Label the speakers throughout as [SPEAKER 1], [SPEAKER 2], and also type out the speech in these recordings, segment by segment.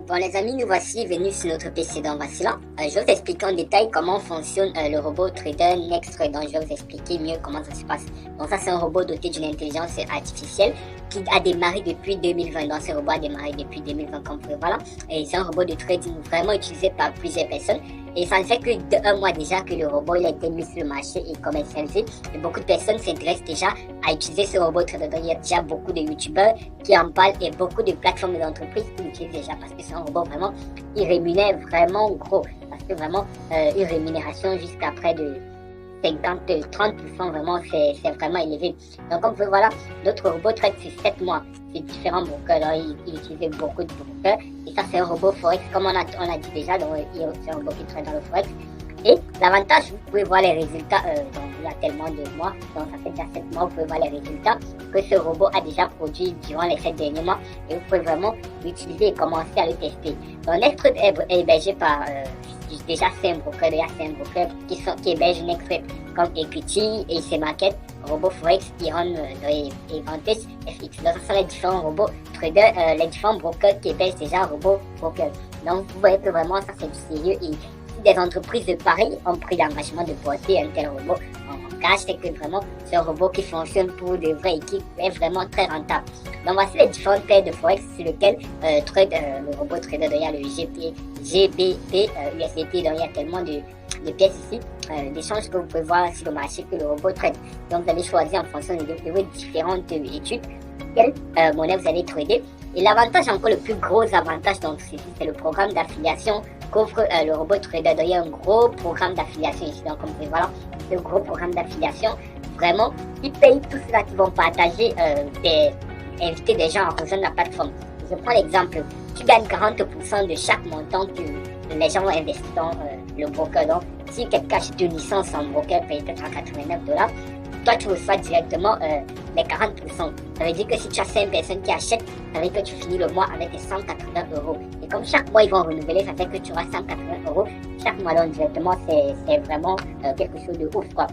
[SPEAKER 1] Bon les amis, nous voici venus sur notre PC. Donc voici là. Je vais vous expliquer en détail comment fonctionne le robot Trader Nexttrade. Donc je vais vous expliquer mieux comment ça se passe. Donc ça c'est un robot doté d'une intelligence artificielle qui a démarré depuis 2020. Donc ce robot a démarré depuis 2020 comme vous pouvez voir là. Et c'est un robot de trading vraiment utilisé par plusieurs personnes. Et ça ne fait que d'un mois déjà que le robot il a été mis sur le marché et commercialisé. Et beaucoup de personnes s'intéressent déjà à utiliser ce robot Trader. Donc il y a déjà beaucoup de youtubeurs qui en parlent et beaucoup de plateformes d'entreprise qui l'utilisent déjà parce que c'est un robot vraiment, il rémunère vraiment gros. Parce que vraiment, une rémunération jusqu'à près de 50-30%, vraiment, c'est vraiment élevé. Donc, comme vous pouvez voir là, notre robot traite sur 7 mois. C'est différents brokers. Donc, il utilisait beaucoup de brokers. Et ça, c'est un robot Forex, comme on a dit déjà. Donc, c'est un robot qui traite dans le Forex. Et l'avantage, vous pouvez voir les résultats, donc il y a tellement de mois, donc ça fait déjà 7 mois, vous pouvez voir les résultats que ce robot a déjà produit durant les 7 derniers mois et vous pouvez vraiment l'utiliser et commencer à le tester. Donc Nexttrade est hébergé par, déjà c'est un broker, qui héberge Nexttrade comme Equity, AC Market, Robot Forex, Iron et Vantage FX. Donc ça sont les différents robots traders, les différents brokers qui hébergent déjà Robot Broker. Donc vous voyez que vraiment ça c'est du sérieux et des entreprises de Paris ont pris l'engagement de porter un tel robot en cash, c'est que vraiment c'est un robot qui fonctionne pour de vraies équipes est vraiment très rentable. Donc voici les différentes paires de Forex sur lesquelles trade le robot trader. Il y a le GBP, USDT, donc il y a tellement de pièces ici, d'échanges que vous pouvez voir sur le marché que le robot trade. Donc vous allez choisir en fonction de vos différentes études quelle monnaie vous allez trader. Et l'avantage, encore le plus gros avantage dans ceci, c'est le programme d'affiliation qu'offre le robot trader. Donc, il y a un gros programme d'affiliation ici. Donc, comme vous pouvez voir, le gros programme d'affiliation, vraiment, ils payent tout cela qui vont partager, inviter des gens à rejoindre la plateforme. Je prends l'exemple, tu gagnes 40% de chaque montant que les gens vont investir dans le broker. Donc, si quelqu'un achète une licence en broker, paye peut-être à $89, toi tu reçois directement les 40%. Ça veut dire que si tu as 5 personnes qui achètent, ça veut dire que tu finis le mois avec 180 €. Et comme chaque mois ils vont renouveler, ça fait que tu auras 180 € chaque mois. Donc directement c'est vraiment quelque chose de ouf quoi.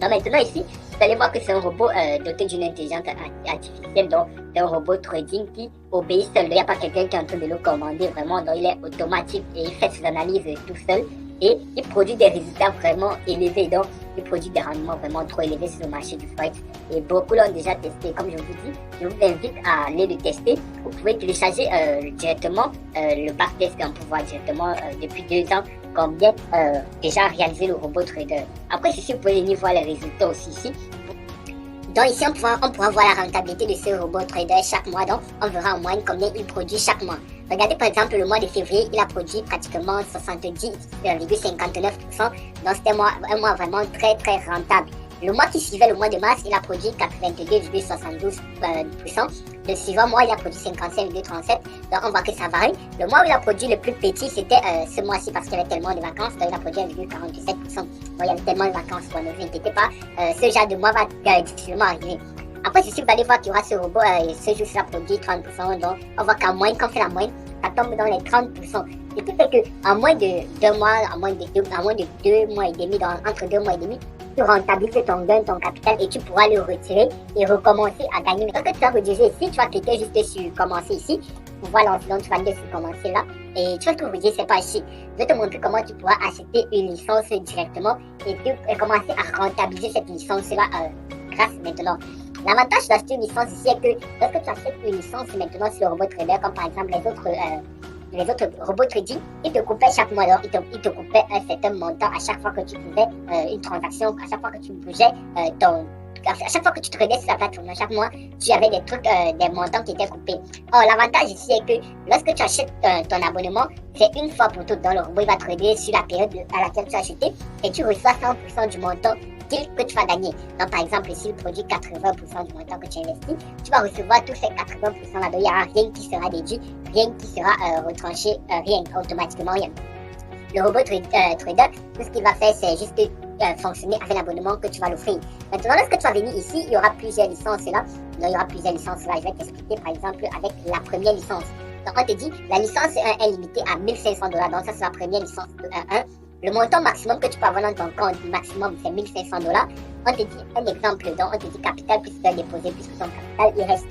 [SPEAKER 1] Donc maintenant ici, vous allez voir que c'est un robot doté d'une intelligence artificielle. Donc c'est un robot trading qui obéit seul. Il n'y a pas quelqu'un qui est en train de le commander vraiment. Donc il est automatique et il fait ses analyses tout seul. Et il produit des résultats vraiment élevés. Donc, il produit des rendements vraiment trop élevés sur le marché du Forex. Et beaucoup l'ont déjà testé. Comme je vous dis, je vous invite à aller le tester. Vous pouvez télécharger directement le backtest pour voir directement depuis 2 ans combien déjà réalisé le robot trader. Après, ici, vous pouvez venir voir les résultats aussi ici. Donc ici, on pourra voir la rentabilité de ce robot trader chaque mois. Donc, on verra en moyenne combien il produit chaque mois. Regardez par exemple le mois de février, il a produit pratiquement 70,59%. Donc c'était un mois vraiment très très rentable. Le mois qui suivait, le mois de mars, il a produit 82,72%. Le suivant mois, il a produit 55,37%. Donc on voit que ça varie. Le mois où il a produit le plus petit, c'était ce mois-ci parce qu'il y avait tellement de vacances. Donc il a produit 1,47%. Donc il y avait tellement de vacances. Bon, ne vous inquiétez pas, ce genre de mois va difficilement arriver. Après, ici, vous allez voir qu'il y aura ce robot, ce jour, ça produit 30%. Donc, on voit qu'en moyenne, quand on fait la moyenne, ça tombe dans les 30%. Et tout fait qu'en moins de 2 mois, en moins de 2 mois et demi, entre 2 mois et demi, tu rentabilises ton gain, ton capital et tu pourras le retirer et recommencer à gagner. Mais quand tu vas rediriger ici, tu vas cliquer juste sur commencer ici. Voilà, donc tu vas aller sur commencer là. Et tu vas te rediriger, c'est pas ici. Je vais te montrer comment tu pourras acheter une licence directement et puis commencer à rentabiliser cette licence-là grâce maintenant. L'avantage d'acheter une licence ici est que lorsque tu achètes une licence maintenant sur le robot trader, comme par exemple les autres robots trading, ils te coupaient chaque mois. Donc, ils te coupaient un certain montant à chaque fois que tu faisais une transaction, à chaque fois que tu bougeais à chaque fois que tu tradais sur la plateforme, chaque mois, tu avais des trucs, des montants qui étaient coupés. Or, l'avantage ici est que lorsque tu achètes ton abonnement, c'est une fois pour toutes. Donc, le robot il va trader sur la période à laquelle tu as acheté et tu reçois 100% du montant que tu vas gagner. Donc, par exemple, s'il produit 80% du montant que tu investis, tu vas recevoir tous ces 80% là. Donc, il n'y aura rien qui sera déduit, rien qui sera retranché, rien, automatiquement rien. Le robot trader, tout ce qu'il va faire, c'est juste fonctionner avec l'abonnement que tu vas l'offrir. Maintenant, lorsque tu vas venir ici, il y aura plusieurs licences là. Donc, il y aura plusieurs licences là. Je vais t'expliquer, par exemple, avec la première licence. Donc, on te dit, la licence 1 est limitée à $1 500. Donc, ça, c'est la première licence de 1. Le montant maximum que tu peux avoir dans ton compte, maximum, c'est $1 500. On te dit un exemple, donc on te dit capital, plus tu dois déposer, plus ton capital, il reste.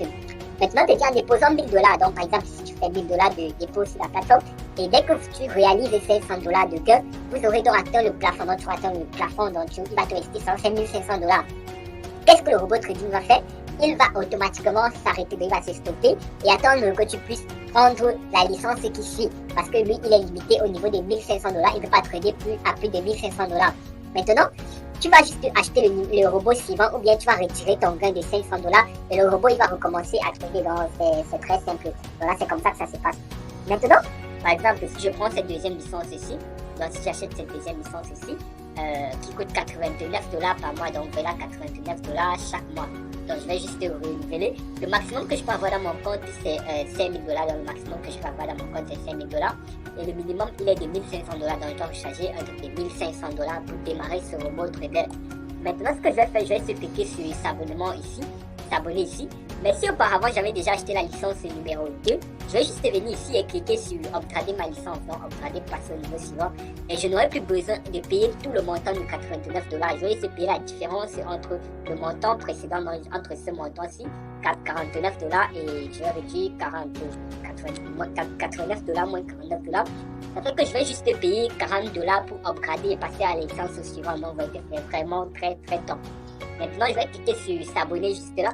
[SPEAKER 1] Maintenant, on te dit en déposant $1000. Donc, par exemple, si tu fait 1000 dollars de dépôt sur la plateforme. Et dès que tu réalises les 500 dollars de gain, vous aurez donc atteint le plafond. Donc tu vas atteindre le plafond, donc il va te rester 5500 dollars. Qu'est-ce que le robot trading va faire? Il va automatiquement s'arrêter, il va se stopper et attendre que tu puisses prendre la licence qui suit. Parce que lui, il est limité au niveau des 1500 dollars. Il ne peut pas trader à plus de 1500 dollars. Maintenant, tu vas juste acheter le robot suivant ou bien tu vas retirer ton gain de 500 dollars et le robot, il va recommencer à trader. Donc, c'est très simple. Voilà, c'est comme ça que ça se passe. Maintenant, par exemple, si je prends cette deuxième licence ici, donc si j'achète cette deuxième licence ici, qui coûte 89 dollars par mois, donc voilà 89 dollars chaque mois. Donc je vais juste renouveler. Le maximum que je peux avoir dans mon compte c'est 5000 dollars. Donc le maximum que je peux avoir dans mon compte c'est 5000 dollars. Et le minimum il est de 1500 dollars. Donc je dois charger un truc de 1500 dollars pour démarrer ce robot trader. Maintenant ce que je vais faire, je vais cliquer sur s'abonnement ici, s'abonner ici. Mais si auparavant j'avais déjà acheté la licence numéro 2, je vais juste venir ici et cliquer sur upgrader ma licence, donc upgrader passer au niveau suivant. Et je n'aurai plus besoin de payer tout le montant de 89 dollars. Je vais essayer de payer la différence entre le montant précédent, entre ce montant-ci, 49 dollars, et je vais réduire 89 dollars moins 49 dollars. Ça fait que je vais juste payer 40 dollars pour upgrader et passer à la licence suivante. Donc, c'est vraiment très top. Maintenant, je vais cliquer sur s'abonner juste là.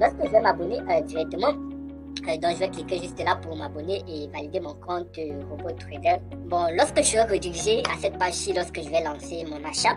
[SPEAKER 1] Lorsque je vais m'abonner directement, donc je vais cliquer juste là pour m'abonner et valider mon compte Robot Trader. Bon, lorsque je vais rediriger à cette page-ci, lorsque je vais lancer mon achat,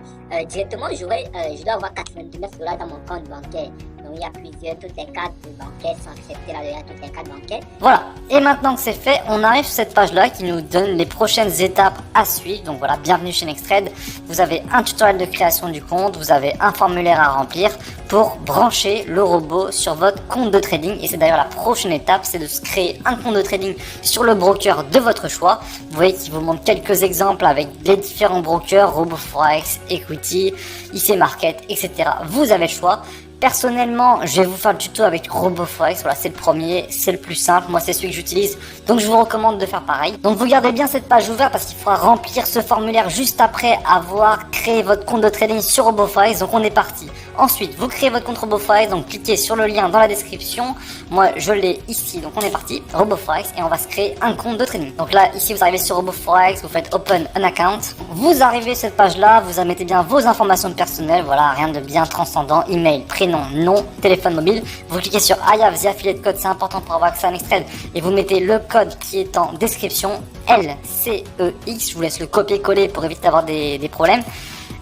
[SPEAKER 1] directement je dois avoir 89 dollars dans mon compte bancaire. Donc il y a plusieurs, toutes les cartes bancaires sont acceptées là-dedans, toutes les cartes bancaires.
[SPEAKER 2] Voilà, et maintenant que c'est fait, on arrive sur cette page-là qui nous donne les prochaines étapes à suivre. Donc voilà, bienvenue chez Nextrade. Vous avez un tutoriel de création du compte, vous avez un formulaire à remplir pour brancher le robot sur votre compte de trading. Et c'est d'ailleurs la prochaine étape, c'est de se créer un compte de trading sur le broker de votre choix. Vous voyez qu'il vous montre quelques exemples avec les différents brokers, RoboForex, Equity, IC Market, etc. Vous avez le choix. Personnellement, je vais vous faire le tuto avec RoboForex. Voilà, c'est le premier, c'est le plus simple. Moi, c'est celui que j'utilise. Donc, je vous recommande de faire pareil. Donc, vous gardez bien cette page ouverte parce qu'il faudra remplir ce formulaire juste après avoir créé votre compte de trading sur RoboForex. Donc, on est parti. Ensuite, vous créez votre compte RoboForex. Donc, cliquez sur le lien dans la description. Moi, je l'ai ici. Donc, on est parti. RoboForex et on va se créer un compte de trading. Donc là, ici, vous arrivez sur RoboForex. Vous faites Open an account. Vous arrivez à cette page-là. Vous mettez bien vos informations personnelles. Voilà, rien de bien transcendant. Email, prénom, nom, téléphone mobile. Vous cliquez sur I have the affiliate code, c'est important pour avoir accès à Nextrade, et vous mettez le code qui est en description, LCEX. Je vous laisse le copier-coller pour éviter d'avoir des problèmes.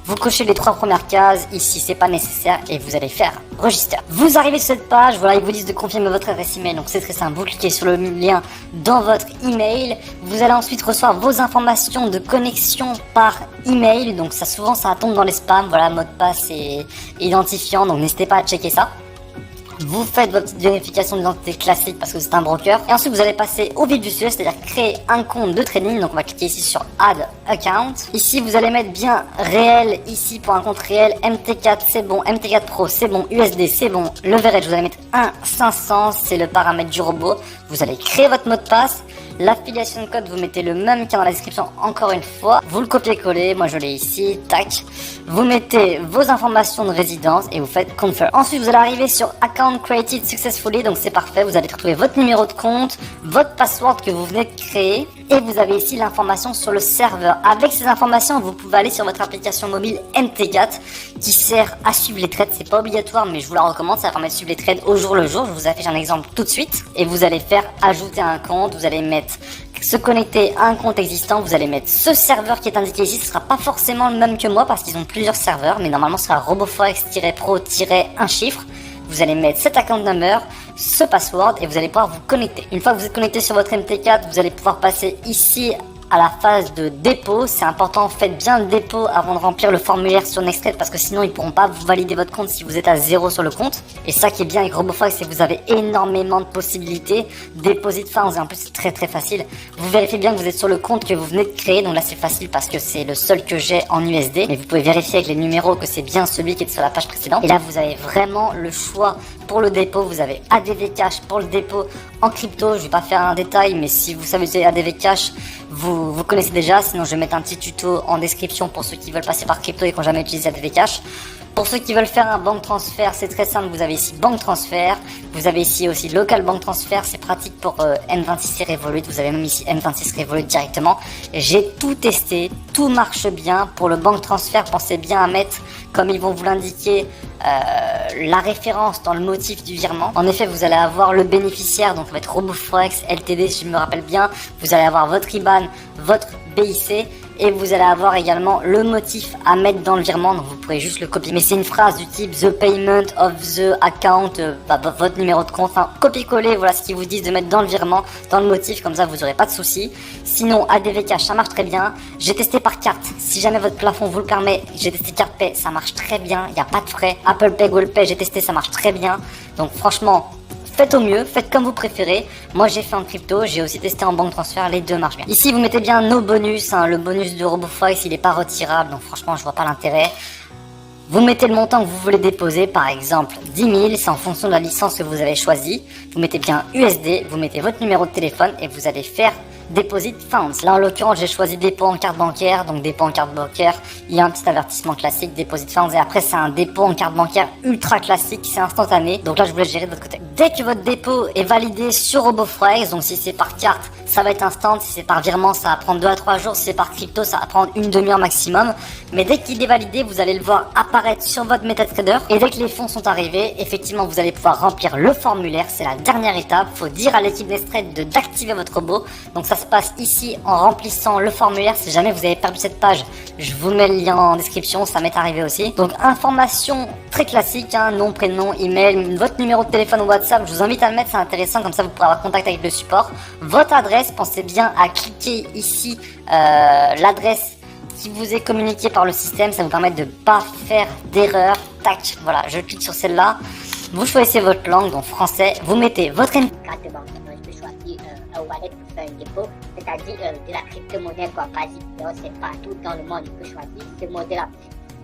[SPEAKER 2] Vous cochez les 3 premières cases, ici c'est pas nécessaire, et vous allez faire register. Vous arrivez sur cette page, voilà, ils vous disent de confirmer votre adresse email, donc c'est très simple. Vous cliquez sur le lien dans votre email, vous allez ensuite recevoir vos informations de connexion par email, donc ça souvent ça tombe dans les spams, voilà, mot de passe et identifiant, donc n'hésitez pas à checker ça. Vous faites votre petite vérification d'identité classique parce que c'est un broker. Et ensuite, vous allez passer au vif du sujet, c'est-à-dire créer un compte de trading. Donc, on va cliquer ici sur Add Account. Ici, vous allez mettre bien réel. Ici, pour un compte réel, MT4, c'est bon. MT4 Pro, c'est bon. USD, c'est bon. Leverage, vous allez mettre 1,500. C'est le paramètre du robot. Vous allez créer votre mot de passe. L'affiliation code, vous mettez le même qui est dans la description encore une fois. Vous le copiez-collez, moi je l'ai ici, tac. Vous mettez vos informations de résidence et vous faites Confirm. Ensuite, vous allez arriver sur Account Created Successfully, donc c'est parfait. Vous allez retrouver votre numéro de compte, votre password que vous venez de créer. Et vous avez ici l'information sur le serveur. Avec ces informations, vous pouvez aller sur votre application mobile MT4 qui sert à suivre les trades. C'est pas obligatoire, mais je vous la recommande. Ça permet de suivre les trades au jour le jour. Je vous affiche un exemple tout de suite. Et vous allez faire ajouter un compte. Vous allez mettre se connecter à un compte existant. Vous allez mettre ce serveur qui est indiqué ici. Ce sera pas forcément le même que moi parce qu'ils ont plusieurs serveurs. Mais normalement, ce sera RoboForex-Pro-1 chiffre. Vous allez mettre cet account number, ce password et vous allez pouvoir vous connecter. Une fois que vous êtes connecté sur votre MT4, vous allez pouvoir passer ici à la phase de dépôt. C'est important, faites bien le dépôt avant de remplir le formulaire sur Nextrade parce que sinon ils pourront pas vous valider votre compte si vous êtes à 0 sur le compte. Et ça qui est bien avec RoboForex, c'est que vous avez énormément de possibilités. Deposit funds, et en plus c'est très très facile. Vous vérifiez bien que vous êtes sur le compte que vous venez de créer. Donc là c'est facile parce que c'est le seul que j'ai en USD. Mais vous pouvez vérifier avec les numéros que c'est bien celui qui est sur la page précédente. Et là vous avez vraiment le choix pour le dépôt. Vous avez ADV Cash pour le dépôt en crypto. Je vais pas faire un détail, mais si vous savez utiliser ADV Cash, vous connaissez déjà. Sinon je vais mettre un petit tuto en description pour ceux qui veulent passer par crypto et qui n'ont jamais utilisé ADV Cash. Pour ceux qui veulent faire un bank transfert, c'est très simple. Vous avez ici bank transfert. Vous avez ici aussi local bank transfert. C'est pratique pour M26 et Revolut. Vous avez même ici M26 Revolut directement. J'ai tout testé. Tout marche bien. Pour le bank transfert, pensez bien à mettre, comme ils vont vous l'indiquer, la référence dans le motif du virement. En effet, vous allez avoir le bénéficiaire, donc ça va être RoboForex LTD si je me rappelle bien. Vous allez avoir votre IBAN, votre BIC. Et vous allez avoir également le motif à mettre dans le virement, donc vous pourrez juste le copier. Mais c'est une phrase du type the payment of the account, votre numéro de compte, enfin copier-coller, voilà ce qu'ils vous disent de mettre dans le virement, dans le motif, comme ça vous n'aurez pas de soucis. Sinon ADV Cash, ça marche très bien. J'ai testé par carte, si jamais votre plafond vous le permet, j'ai testé carte Pay, ça marche très bien, il n'y a pas de frais. Apple Pay, Google Pay, j'ai testé, ça marche très bien. Donc franchement, faites au mieux, faites comme vous préférez. Moi j'ai fait en crypto, j'ai aussi testé en banque transfert, les deux marchent bien. Ici vous mettez bien nos bonus, le bonus de RoboForex il n'est pas retirable, donc franchement je vois pas l'intérêt. Vous mettez le montant que vous voulez déposer, par exemple 10 000, c'est en fonction de la licence que vous avez choisie. Vous mettez bien USD, vous mettez votre numéro de téléphone et vous allez faire Deposit Funds. Là en l'occurrence j'ai choisi dépôt en carte bancaire, donc dépôt en carte bancaire, il y a un petit avertissement classique, Deposit Funds, et après c'est un dépôt en carte bancaire ultra classique, c'est instantané, donc là je vous laisse gérer de votre côté. Dès que votre dépôt est validé sur RoboForex, donc si c'est par carte ça va être instant, si c'est par virement ça va prendre 2 à 3 jours, si c'est par crypto ça va prendre une demi-heure maximum, mais dès qu'il est validé vous allez le voir apparaître sur votre MetaTrader, et dès que les fonds sont arrivés, effectivement vous allez pouvoir remplir le formulaire, c'est la dernière étape, faut dire à l'équipe d'Extrade d'activer votre robot, donc ça se passe ici en remplissant le formulaire. Si jamais vous avez perdu cette page, je vous mets le lien en description, ça m'est arrivé aussi. Donc information très classique, nom, prénom, email, votre numéro de téléphone ou WhatsApp, je vous invite à le mettre, c'est intéressant, comme ça vous pourrez avoir contact avec le support. Votre adresse, pensez bien à cliquer ici l'adresse qui vous est communiquée par le système, ça vous permet de ne pas faire d'erreur. Tac, voilà, je clique sur celle-là. Vous choisissez votre langue, donc français, vous mettez votre
[SPEAKER 1] carte de banque. Je peux choisir un wallet pour faire un dépôt, c'est-à-dire de la crypto-monnaie quoi, basique. Donc c'est partout dans le monde, je peux choisir ce modèle-là.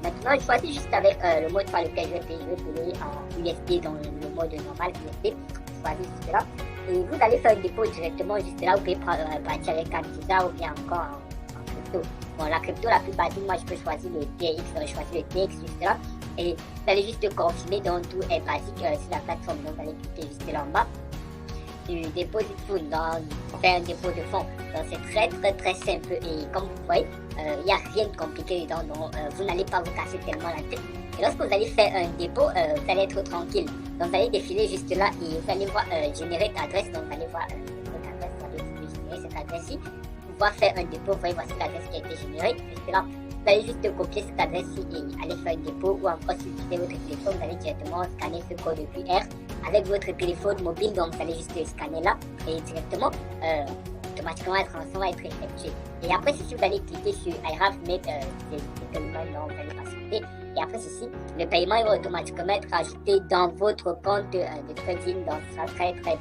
[SPEAKER 1] Maintenant, je choisis juste avec le mode par lequel je vais payer en USD, dans le mode normal USD. Je choisis juste là. Et vous allez faire un dépôt directement juste là, vous pouvez partir avec un visa ou bien encore en crypto. Bon, la crypto la plus basique, moi je peux choisir le TX, donc je choisis le TX juste là. Et vous allez juste confirmer, donc tout est basique sur la plateforme, donc vous allez cliquer juste là en bas. Du dépôt de fonds, faire un dépôt de fonds. Donc c'est très simple et comme vous voyez, il n'y a rien de compliqué dedans, donc vous n'allez pas vous casser tellement la tête. Et lorsque vous allez faire un dépôt, vous allez être tranquille. Donc vous allez défiler juste là et vous allez voir générer l'adresse, donc vous allez voir votre adresse, vous allez générer cette adresse-ci. Pouvoir faire un dépôt, vous voyez, voici l'adresse qui a été générée, juste là. Vous allez juste copier cette adresse-ci et aller faire un dépôt, ou encore si vous utilisez votre téléphone, vous allez directement scanner ce code QR avec votre téléphone mobile, donc vous allez juste scanner là et directement automatiquement la transaction va être effectuée. Et après ceci, vous allez cliquer sur I have made the payment, donc vous allez patienter. Et après ceci, le paiement il va automatiquement être ajouté dans votre compte de trading, donc ça sera très